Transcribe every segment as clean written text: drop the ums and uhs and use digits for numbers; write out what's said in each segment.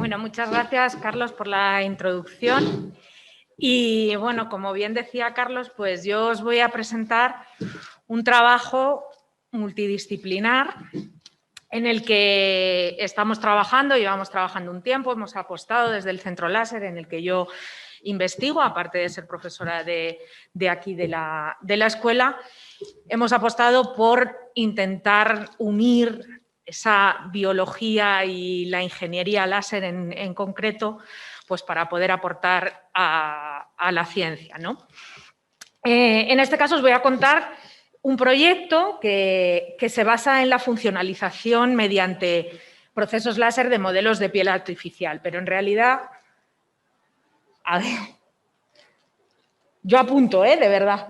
Bueno, muchas gracias, Carlos, por la introducción. Y bueno, como bien decía Carlos, pues yo os voy a presentar un trabajo multidisciplinar en el que estamos trabajando, llevamos trabajando un tiempo, hemos apostado desde el Centro Láser en el que yo investigo, aparte de ser profesora de aquí de la escuela, hemos apostado por intentar unir esa biología y la ingeniería láser en concreto, pues para poder aportar a la ciencia, ¿no? En este caso os voy a contar un proyecto que se basa en la funcionalización mediante procesos láser de modelos de piel artificial, pero en realidad, a ver, yo apunto, de verdad.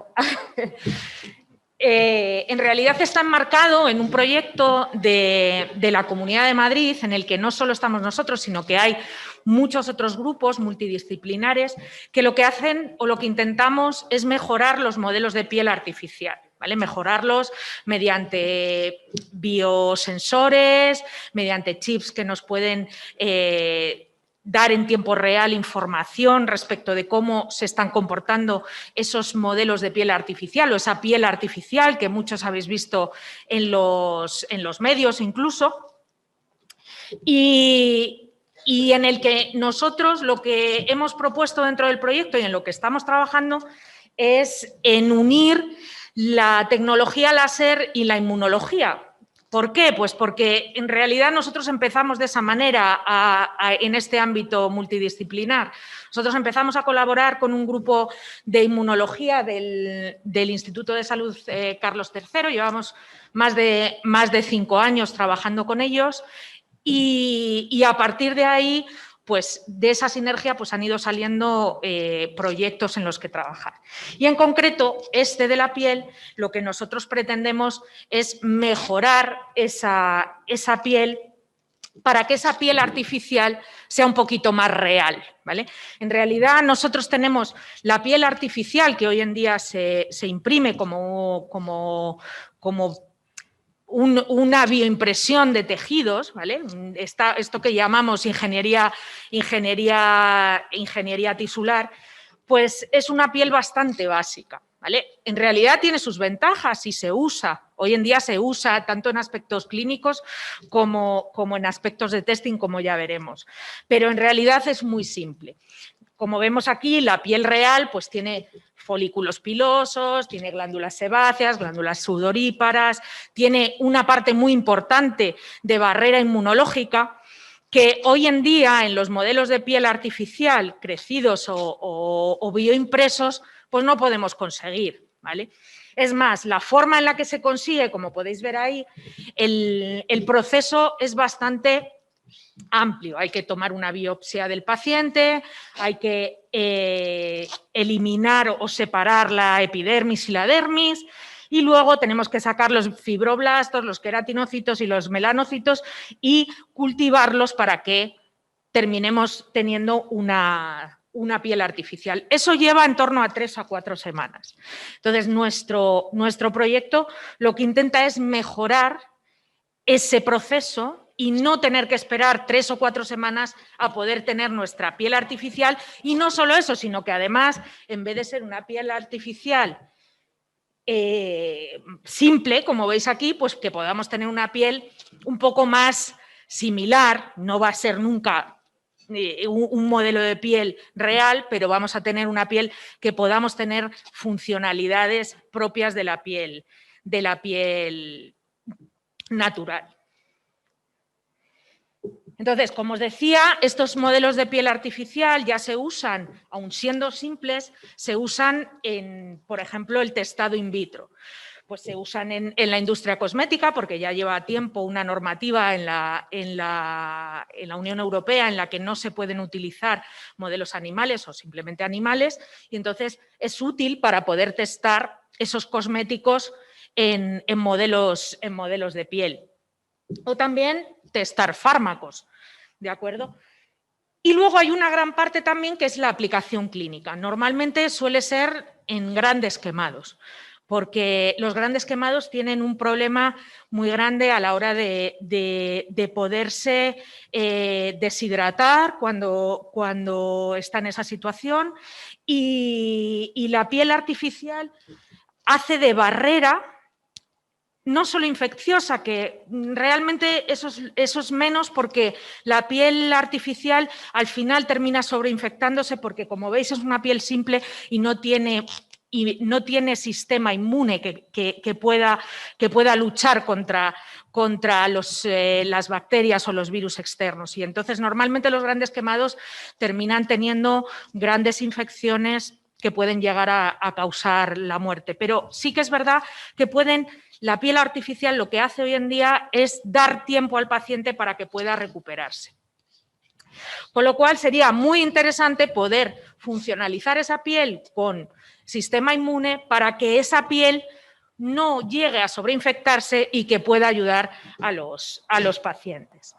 En realidad está enmarcado en un proyecto de la Comunidad de Madrid en el que no solo estamos nosotros, sino que hay muchos otros grupos multidisciplinares que lo que hacen o lo que intentamos es mejorar los modelos de piel artificial. ¿Vale? Mejorarlos mediante biosensores, mediante chips que nos pueden dar en tiempo real información respecto de cómo se están comportando esos modelos de piel artificial o esa piel artificial que muchos habéis visto en los medios incluso. Y en el que nosotros lo que hemos propuesto dentro del proyecto y en lo que estamos trabajando es en unir la tecnología láser y la inmunología. ¿Por qué? Pues porque en realidad nosotros empezamos de esa manera en este ámbito multidisciplinar. Nosotros empezamos a colaborar con un grupo de inmunología del Instituto de Salud Carlos III. Llevamos más de 5 años trabajando con ellos y a partir de ahí, pues de esa sinergia pues han ido saliendo proyectos en los que trabajar. Y en concreto, este de la piel, lo que nosotros pretendemos es mejorar esa piel para que esa piel artificial sea un poquito más real, ¿vale? En realidad nosotros tenemos la piel artificial que hoy en día se imprime como una bioimpresión de tejidos, ¿vale? Esto que llamamos ingeniería tisular, pues es una piel bastante básica, ¿vale? En realidad tiene sus ventajas y se usa. Hoy en día se usa tanto en aspectos clínicos como en aspectos de testing, como ya veremos. Pero en realidad es muy simple. Como vemos aquí, la piel real pues tiene folículos pilosos, tiene glándulas sebáceas, glándulas sudoríparas, tiene una parte muy importante de barrera inmunológica que hoy en día en los modelos de piel artificial crecidos o bioimpresos pues no podemos conseguir, ¿vale? Es más, la forma en la que se consigue, como podéis ver ahí, el proceso es bastante amplio. Hay que tomar una biopsia del paciente, hay que eliminar o separar la epidermis y la dermis y luego tenemos que sacar los fibroblastos, los queratinocitos y los melanocitos y cultivarlos para que terminemos teniendo una piel artificial. Eso lleva en torno a 3 a 4 semanas. Entonces, nuestro proyecto lo que intenta es mejorar ese proceso y no tener que esperar 3 o 4 semanas a poder tener nuestra piel artificial. Y no solo eso, sino que además, en vez de ser una piel artificial simple, como veis aquí, pues que podamos tener una piel un poco más similar. No va a ser nunca un modelo de piel real, pero vamos a tener una piel que podamos tener funcionalidades propias de la piel natural. Entonces, como os decía, estos modelos de piel artificial ya se usan, aun siendo simples, se usan en, por ejemplo, el testado in vitro. Pues se usan en la industria cosmética porque ya lleva tiempo una normativa en la Unión Europea en la que no se pueden utilizar modelos animales o simplemente animales y entonces es útil para poder testar esos cosméticos en modelos de piel. O también testar fármacos, ¿de acuerdo? Y luego hay una gran parte también que es la aplicación clínica. Normalmente suele ser en grandes quemados. porque los grandes quemados tienen un problema muy grande a la hora de poderse deshidratar cuando está en esa situación, y la piel artificial hace de barrera, no solo infecciosa, que realmente eso es menos, porque la piel artificial al final termina sobreinfectándose, porque como veis es una piel simple y no tiene sistema inmune que pueda luchar contra las bacterias o los virus externos. Y entonces normalmente los grandes quemados terminan teniendo grandes infecciones que pueden llegar a causar la muerte. Pero sí que es verdad que la piel artificial lo que hace hoy en día es dar tiempo al paciente para que pueda recuperarse. Con lo cual sería muy interesante poder funcionalizar esa piel con sistema inmune para que esa piel no llegue a sobreinfectarse y que pueda ayudar a los pacientes.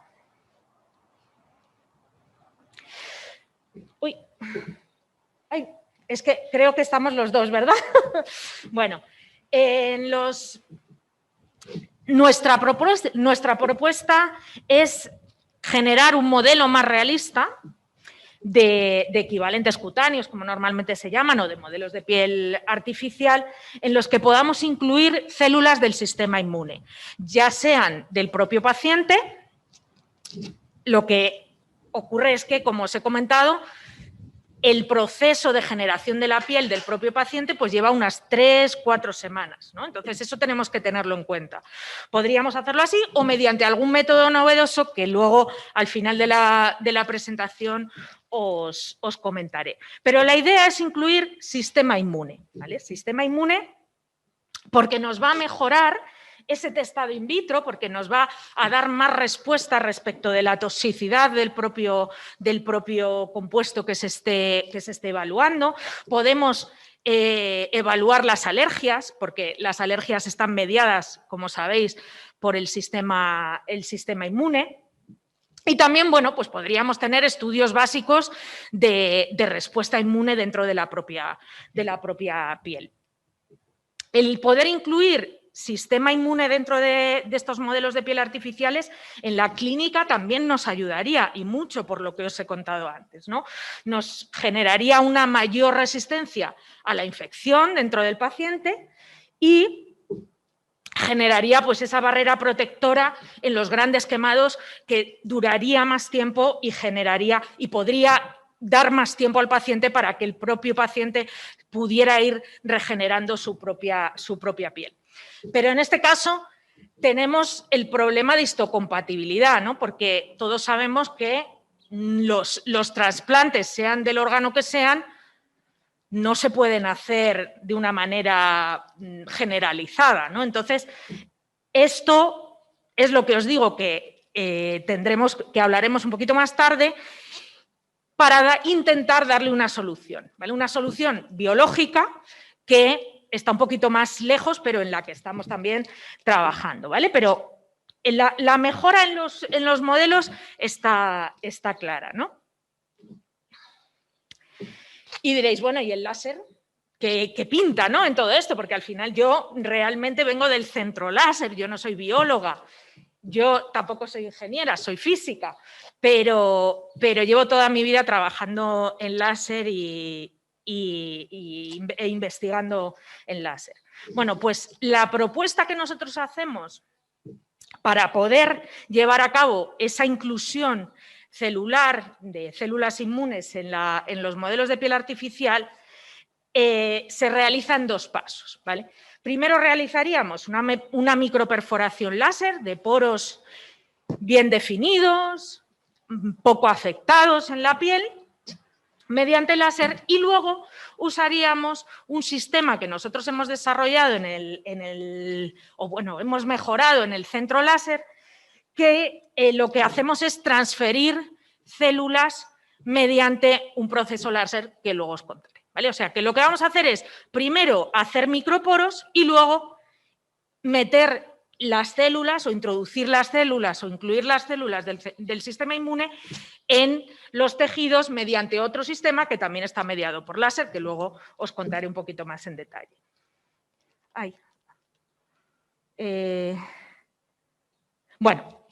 Uy. Ay, es que creo que estamos los dos, ¿verdad? Bueno, nuestra propuesta es generar un modelo más realista de equivalentes cutáneos, como normalmente se llaman, o de modelos de piel artificial, en los que podamos incluir células del sistema inmune, ya sean del propio paciente. Lo que ocurre es que, como os he comentado, el proceso de generación de la piel del propio paciente pues lleva unas 3-4 semanas, ¿no? Entonces, eso tenemos que tenerlo en cuenta. Podríamos hacerlo así o mediante algún método novedoso que luego, al final de la presentación, os comentaré. Pero la idea es incluir sistema inmune, ¿vale? Sistema inmune porque nos va a mejorar ese testado in vitro, porque nos va a dar más respuesta respecto de la toxicidad del propio compuesto que se esté evaluando. Podemos evaluar las alergias, porque las alergias están mediadas, como sabéis, por el sistema inmune. Y también, bueno, pues podríamos tener estudios básicos de respuesta inmune dentro de la propia piel. El poder incluir sistema inmune dentro de estos modelos de piel artificiales en la clínica también nos ayudaría, y mucho, por lo que os he contado antes, ¿no? Nos generaría una mayor resistencia a la infección dentro del paciente y generaría pues esa barrera protectora en los grandes quemados que duraría más tiempo y podría dar más tiempo al paciente para que el propio paciente pudiera ir regenerando su propia piel. Pero en este caso tenemos el problema de histocompatibilidad, ¿no? Porque todos sabemos que los trasplantes, sean del órgano que sean, no se pueden hacer de una manera generalizada, ¿no? Entonces, esto es lo que os digo que hablaremos un poquito más tarde, para intentar darle una solución, ¿vale? Una solución biológica que está un poquito más lejos, pero en la que estamos también trabajando, ¿vale? Pero la mejora en los modelos está clara, ¿no? Y diréis, bueno, ¿y el láser? ¿Qué pinta, ¿no? En todo esto? Porque al final yo realmente vengo del centro láser, yo no soy bióloga. Yo tampoco soy ingeniera, soy física, pero llevo toda mi vida trabajando en láser e investigando en láser. Bueno, pues la propuesta que nosotros hacemos para poder llevar a cabo esa inclusión celular de células inmunes en los modelos de piel artificial se realiza en 2 pasos, ¿vale? Primero realizaríamos una microperforación láser de poros bien definidos, poco afectados en la piel, mediante láser, y luego usaríamos un sistema que nosotros hemos desarrollado hemos mejorado en el centro láser, que lo que hacemos es transferir células mediante un proceso láser que luego os contaré. ¿Vale? O sea, que lo que vamos a hacer es, primero, hacer microporos y luego meter las células o introducir las células o incluir las células del sistema inmune en los tejidos mediante otro sistema que también está mediado por láser, que luego os contaré un poquito más en detalle. Ay. Bueno,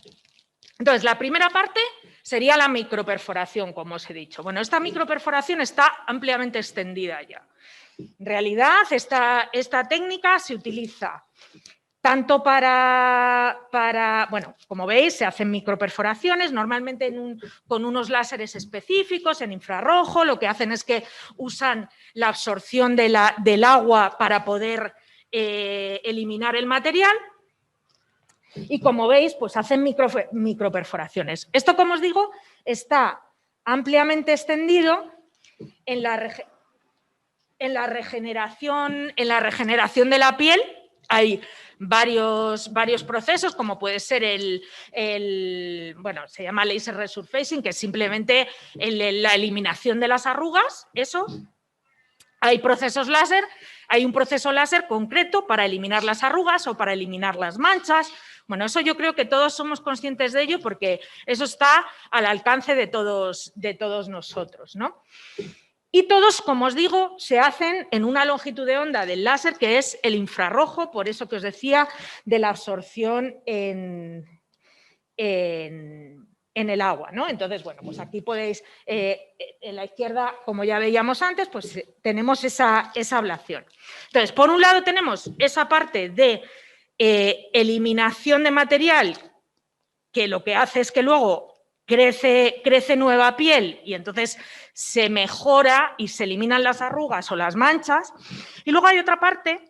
entonces la primera parte sería la microperforación, como os he dicho. Bueno, esta microperforación está ampliamente extendida ya. En realidad, esta técnica se utiliza tanto bueno, como veis, se hacen microperforaciones, normalmente con unos láseres específicos, en infrarrojo. Lo que hacen es que usan la absorción del agua para poder eliminar el material. Y como veis, pues hacen microperforaciones. Esto, como os digo, está ampliamente extendido en la regeneración de la piel. Hay varios procesos, como puede ser bueno, se llama laser resurfacing, que es simplemente la eliminación de las arrugas. Eso. Hay procesos láser, hay un proceso láser concreto para eliminar las arrugas o para eliminar las manchas. Bueno, eso yo creo que todos somos conscientes de ello porque eso está al alcance de todos nosotros, ¿no? Y todos, como os digo, se hacen en una longitud de onda del láser que es el infrarrojo, por eso que os decía de la absorción en el agua, ¿no? Entonces, bueno, pues aquí podéis, en la izquierda, como ya veíamos antes, pues tenemos esa ablación. Entonces, por un lado tenemos esa parte de eliminación de material, que lo que hace es que luego crece nueva piel y entonces se mejora y se eliminan las arrugas o las manchas. Y luego hay otra parte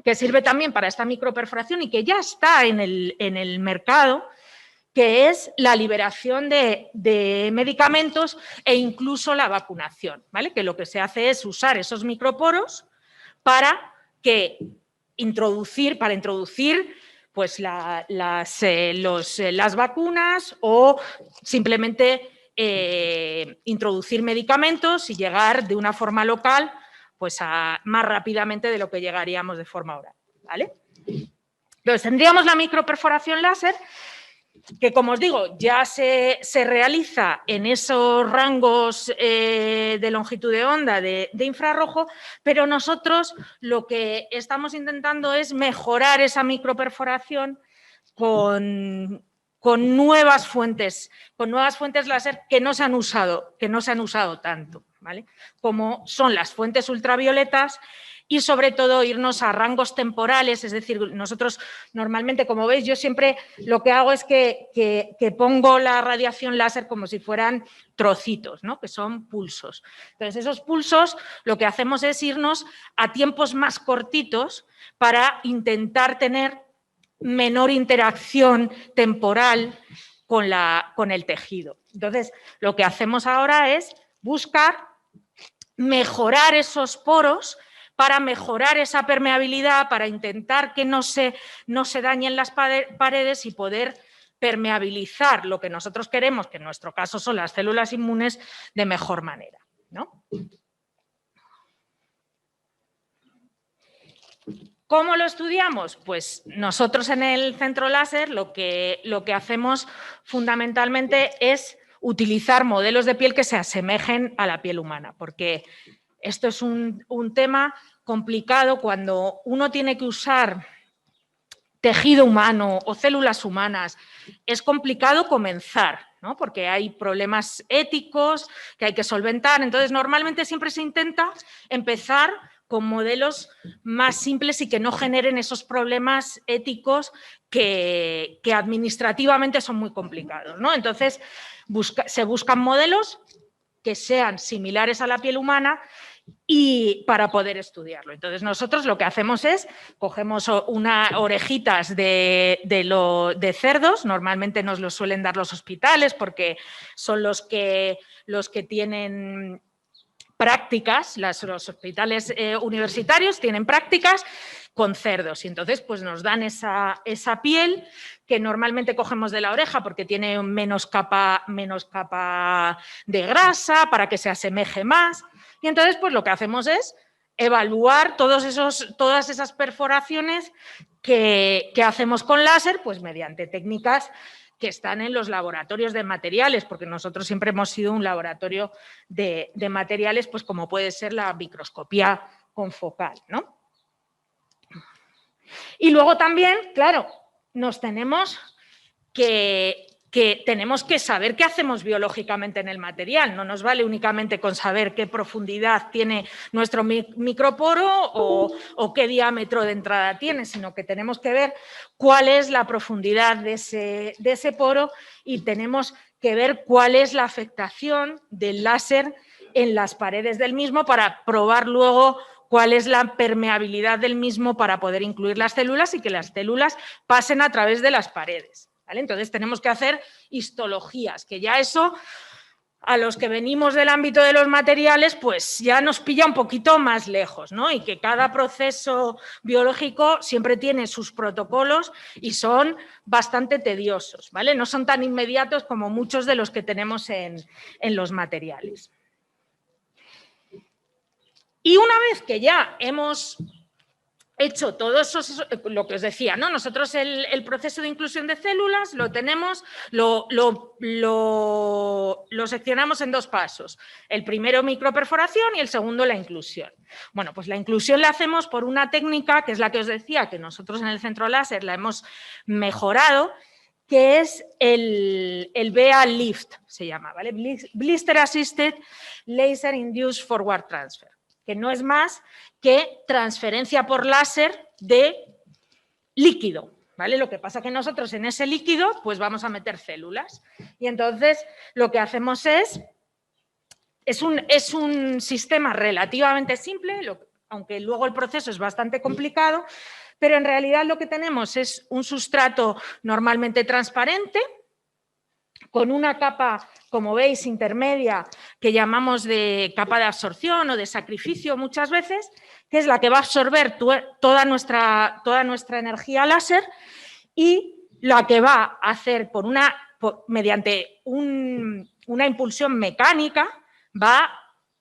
que sirve también para esta microperforación y que ya está en el mercado, que es la liberación de medicamentos e incluso la vacunación, ¿vale? Que lo que se hace es usar esos microporos para introducir pues las vacunas o simplemente introducir medicamentos y llegar de una forma local pues más rápidamente de lo que llegaríamos de forma oral, ¿vale? Entonces tendríamos la microperforación láser, que, como os digo, ya se realiza en esos rangos de longitud de onda de infrarrojo, pero nosotros lo que estamos intentando es mejorar esa microperforación con nuevas fuentes láser que no se han usado tanto, ¿vale? Como son las fuentes ultravioletas. Y sobre todo irnos a rangos temporales, es decir, nosotros normalmente, como veis, yo siempre lo que hago es que pongo la radiación láser como si fueran trocitos, ¿no? Que son pulsos. Entonces, esos pulsos lo que hacemos es irnos a tiempos más cortitos para intentar tener menor interacción temporal con el tejido. Entonces, lo que hacemos ahora es buscar mejorar esos poros para mejorar esa permeabilidad, para intentar que no se dañen las paredes y poder permeabilizar lo que nosotros queremos, que en nuestro caso son las células inmunes, de mejor manera, ¿no? ¿Cómo lo estudiamos? Pues nosotros en el Centro Láser lo que hacemos fundamentalmente es utilizar modelos de piel que se asemejen a la piel humana, porque esto es un tema complicado cuando uno tiene que usar tejido humano o células humanas. Es complicado comenzar, ¿no? Porque hay problemas éticos que hay que solventar. Entonces, normalmente siempre se intenta empezar con modelos más simples y que no generen esos problemas éticos que administrativamente son muy complicados, ¿no? Entonces, se buscan modelos que sean similares a la piel humana y para poder estudiarlo. Entonces, nosotros lo que hacemos es, cogemos orejitas de cerdos, normalmente nos los suelen dar los hospitales porque son los que tienen prácticas, los hospitales universitarios tienen prácticas con cerdos y entonces pues nos dan esa piel que normalmente cogemos de la oreja porque tiene menos capa de grasa para que se asemeje más. Y entonces, pues lo que hacemos es evaluar todas esas perforaciones que hacemos con láser, pues mediante técnicas que están en los laboratorios de materiales, porque nosotros siempre hemos sido un laboratorio de materiales, pues como puede ser la microscopía confocal, ¿no? Y luego también, claro, tenemos que saber qué hacemos biológicamente en el material. No nos vale únicamente con saber qué profundidad tiene nuestro microporo o qué diámetro de entrada tiene, sino que tenemos que ver cuál es la profundidad de ese poro y tenemos que ver cuál es la afectación del láser en las paredes del mismo para probar luego cuál es la permeabilidad del mismo para poder incluir las células y que las células pasen a través de las paredes. ¿Vale? Entonces tenemos que hacer histologías, que ya eso a los que venimos del ámbito de los materiales pues ya nos pilla un poquito más lejos, ¿no? Y que cada proceso biológico siempre tiene sus protocolos y son bastante tediosos, ¿vale? No son tan inmediatos como muchos de los que tenemos en los materiales. Y una vez que ya hemos hecho todo eso, lo que os decía, ¿no? Nosotros el proceso de inclusión de células lo tenemos, lo seccionamos en dos pasos. El primero, microperforación, y el segundo, la inclusión. Bueno, pues la inclusión la hacemos por una técnica, que es la que os decía, que nosotros en el centro láser la hemos mejorado, que es el BA Lift, se llama, ¿vale? Blister Assisted Laser Induced Forward Transfer, que no es más que transferencia por láser de líquido, ¿vale? Lo que pasa que nosotros en ese líquido pues vamos a meter células y entonces lo que hacemos es un sistema relativamente simple, aunque luego el proceso es bastante complicado, pero en realidad lo que tenemos es un sustrato normalmente transparente con una capa, como veis, intermedia, que llamamos de capa de absorción o de sacrificio muchas veces, que es la que va a absorber toda nuestra energía láser y la que va a hacer mediante una impulsión mecánica, va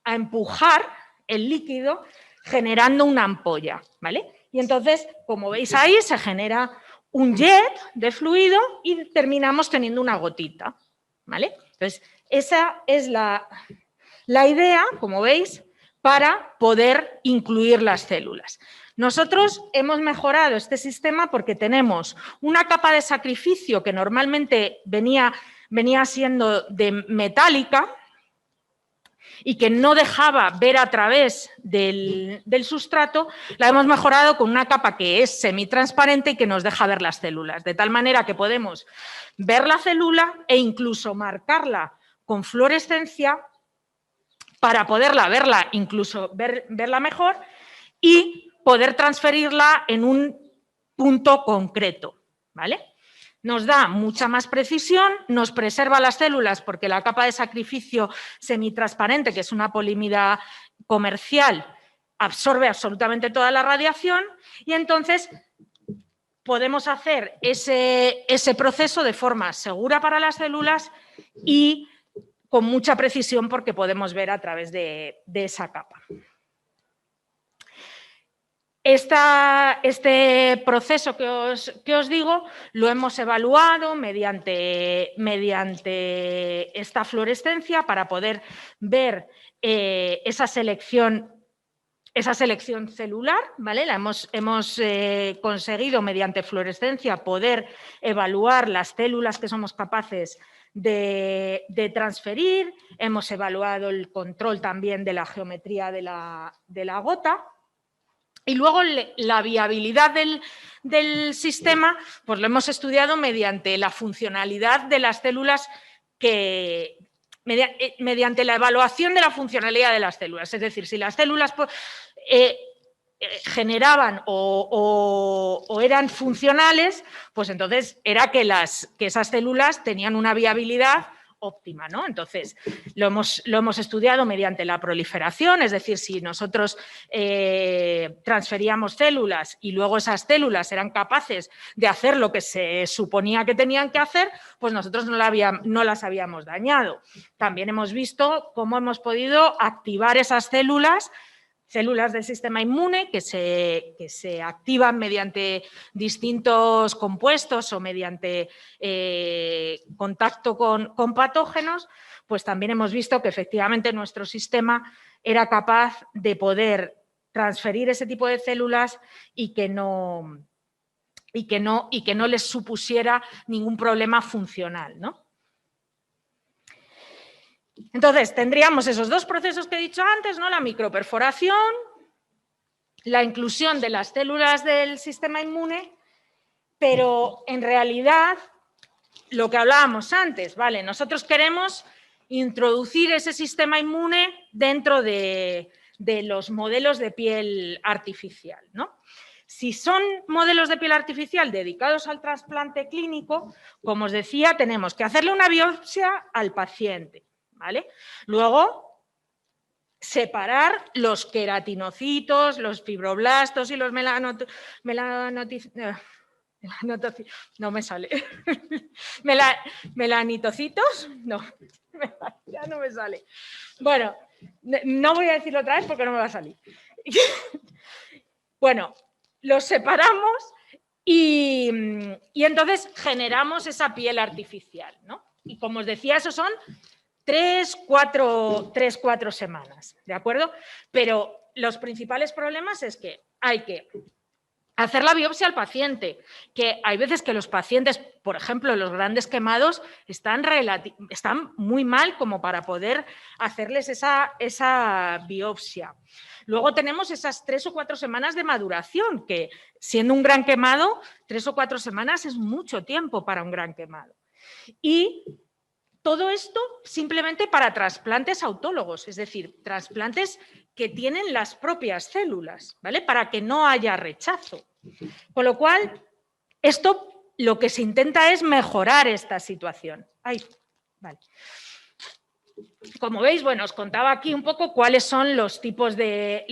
a empujar el líquido generando una ampolla, ¿vale? Y entonces, como veis ahí, se genera un jet de fluido y terminamos teniendo una gotita, ¿vale? Entonces, esa es la idea, como veis, para poder incluir las células. Nosotros hemos mejorado este sistema porque tenemos una capa de sacrificio que normalmente venía siendo de metálica y que no dejaba ver a través del sustrato, la hemos mejorado con una capa que es semitransparente y que nos deja ver las células, de tal manera que podemos ver la célula e incluso marcarla con fluorescencia para poderla verla, incluso verla mejor y poder transferirla en un punto concreto, ¿vale? Nos da mucha más precisión, nos preserva las células porque la capa de sacrificio semitransparente, que es una polimida comercial, absorbe absolutamente toda la radiación y entonces podemos hacer ese proceso de forma segura para las células y con mucha precisión porque podemos ver a través de esa capa. Este proceso que os digo lo hemos evaluado mediante esta fluorescencia para poder ver esa selección celular, ¿vale? Hemos conseguido mediante fluorescencia poder evaluar las células que somos capaces de transferir, hemos evaluado el control también de la geometría de la gota. Y luego la viabilidad del sistema, pues lo hemos estudiado mediante la funcionalidad de las células mediante la evaluación de la funcionalidad de las células. Es decir, si las células generaban o eran funcionales, pues entonces era que esas células tenían una viabilidad óptima, ¿no? Entonces, lo hemos estudiado mediante la proliferación, es decir, si nosotros transferíamos células y luego esas células eran capaces de hacer lo que se suponía que tenían que hacer, pues nosotros no las habíamos dañado. También hemos visto cómo hemos podido activar esas células del sistema inmune que se activan mediante distintos compuestos o mediante contacto con patógenos, pues también hemos visto que efectivamente nuestro sistema era capaz de poder transferir ese tipo de células y que no y que no les supusiera ningún problema funcional, ¿no? Entonces, tendríamos esos dos procesos que he dicho antes, ¿no? La microperforación, la inclusión de las células del sistema inmune, pero en realidad lo que hablábamos antes, ¿vale? Nosotros queremos introducir ese sistema inmune dentro de los modelos de piel artificial, ¿no? Si son modelos de piel artificial dedicados al trasplante clínico, como os decía, tenemos que hacerle una biopsia al paciente, ¿vale? Luego, separar los queratinocitos, los fibroblastos y los no me sale. ¿Melanitocitos? No, ya no me sale. Bueno, no voy a decirlo otra vez porque no me va a salir. Bueno, los separamos y entonces generamos esa piel artificial, ¿no? Y como os decía, esos son 3-4 semanas, ¿de acuerdo? Pero los principales problemas es que hay que hacer la biopsia al paciente, que hay veces que los pacientes, por ejemplo, los grandes quemados, están muy mal como para poder hacerles esa biopsia. Luego tenemos esas 3 o 4 semanas de maduración, que siendo un gran quemado, 3 o 4 semanas es mucho tiempo para un gran quemado. Y todo esto simplemente para trasplantes autólogos, es decir, trasplantes que tienen las propias células, ¿vale? Para que no haya rechazo. Con lo cual, esto lo que se intenta es mejorar esta situación. Ahí, vale. Como veis, bueno, os contaba aquí un poco cuáles son los tipos de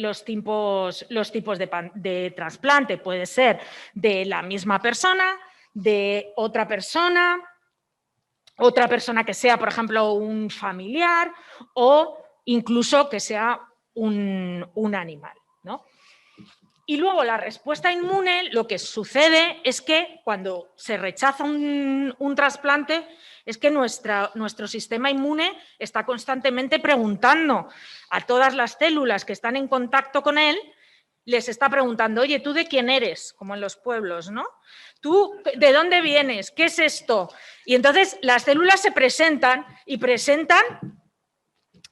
trasplante. Puede ser de la misma persona, de otra persona que sea, por ejemplo, un familiar o incluso que sea un animal, ¿no? Y luego la respuesta inmune, lo que sucede es que cuando se rechaza un trasplante, es que nuestro sistema inmune está constantemente preguntando a todas las células que están en contacto con él, les está preguntando, oye, ¿tú de quién eres? Como en los pueblos, ¿no? ¿Tú de dónde vienes? ¿Qué es esto? Y entonces las células se presentan y presentan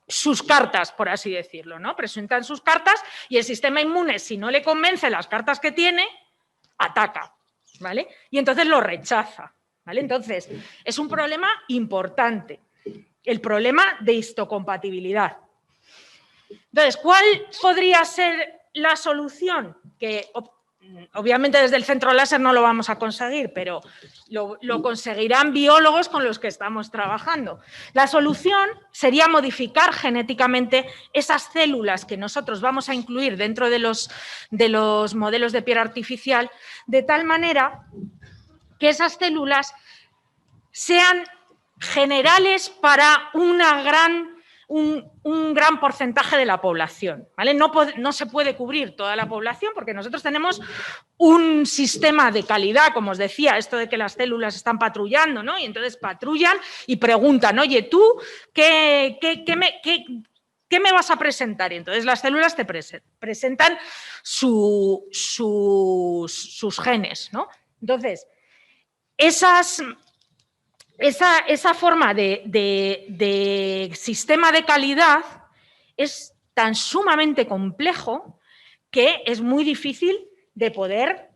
sus cartas, por así decirlo, ¿no? Presentan sus cartas y el sistema inmune, si no le convence las cartas que tiene, ataca, ¿vale? Y entonces lo rechaza, ¿vale? Entonces, es un problema importante, el problema de histocompatibilidad. Entonces, ¿cuál podría ser la solución? Que obviamente desde el centro láser no lo vamos a conseguir, pero lo conseguirán biólogos con los que estamos trabajando. La solución sería modificar genéticamente esas células que nosotros vamos a incluir dentro de los modelos de piel artificial, de tal manera que esas células sean generales para un gran porcentaje de la población, ¿vale? No se puede cubrir toda la población porque nosotros tenemos un sistema de calidad, como os decía, esto de que las células están patrullando, ¿no? Y entonces patrullan y preguntan, oye, ¿tú qué me vas a presentar? Y entonces las células te presentan sus genes, ¿no? Entonces, esa forma de sistema de calidad es tan sumamente complejo que es muy difícil de poder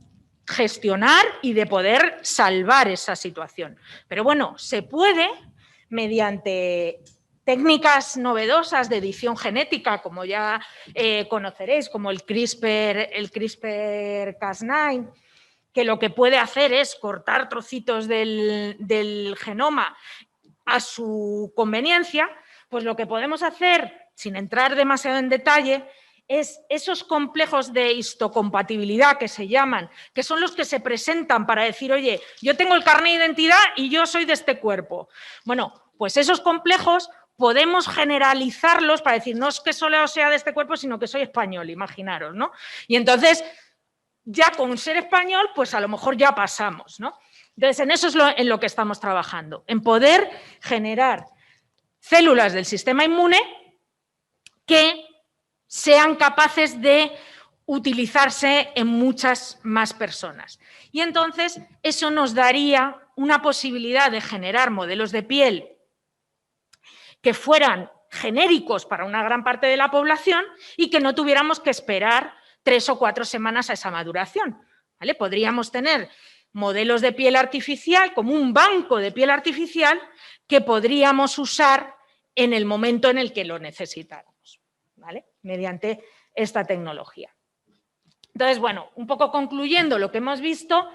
gestionar y de poder salvar esa situación. Pero bueno, se puede, mediante técnicas novedosas de edición genética, como ya conoceréis, como el CRISPR-Cas9, que lo que puede hacer es cortar trocitos del genoma a su conveniencia, pues lo que podemos hacer, sin entrar demasiado en detalle, es esos complejos de histocompatibilidad que se llaman, que son los que se presentan para decir, oye, yo tengo el carné de identidad y yo soy de este cuerpo. Bueno, pues esos complejos podemos generalizarlos para decir, no es que solo sea de este cuerpo, sino que soy español, imaginaros, ¿no? Y entonces, ya con ser español, pues a lo mejor ya pasamos, ¿no? Entonces, en eso es en lo que estamos trabajando, en poder generar células del sistema inmune que sean capaces de utilizarse en muchas más personas. Y entonces eso nos daría una posibilidad de generar modelos de piel que fueran genéricos para una gran parte de la población y que no tuviéramos que esperar 3 o 4 semanas a esa maduración, ¿vale? Podríamos tener modelos de piel artificial como un banco de piel artificial que podríamos usar en el momento en el que lo necesitáramos, ¿vale? Mediante esta tecnología. Entonces, bueno, un poco concluyendo lo que hemos visto,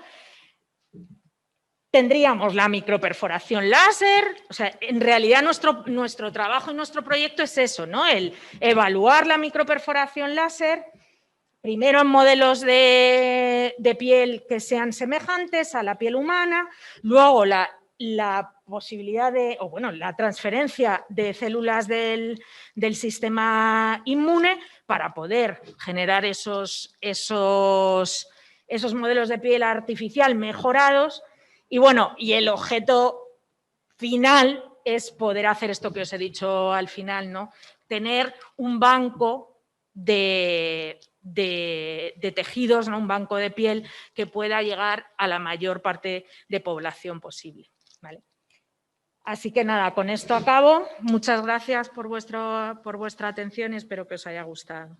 tendríamos la microperforación láser, o sea, en realidad nuestro trabajo y nuestro proyecto es eso, ¿no? El evaluar la microperforación láser, primero en modelos de piel que sean semejantes a la piel humana, luego la posibilidad de, o bueno, la transferencia de células del sistema inmune para poder generar esos modelos de piel artificial mejorados. Y bueno, y el objeto final es poder hacer esto que os he dicho al final, ¿no? Tener un banco de tejidos, ¿no? Un banco de piel que pueda llegar a la mayor parte de población posible, ¿vale? Así que nada, con esto acabo. Muchas gracias por vuestra atención y espero que os haya gustado.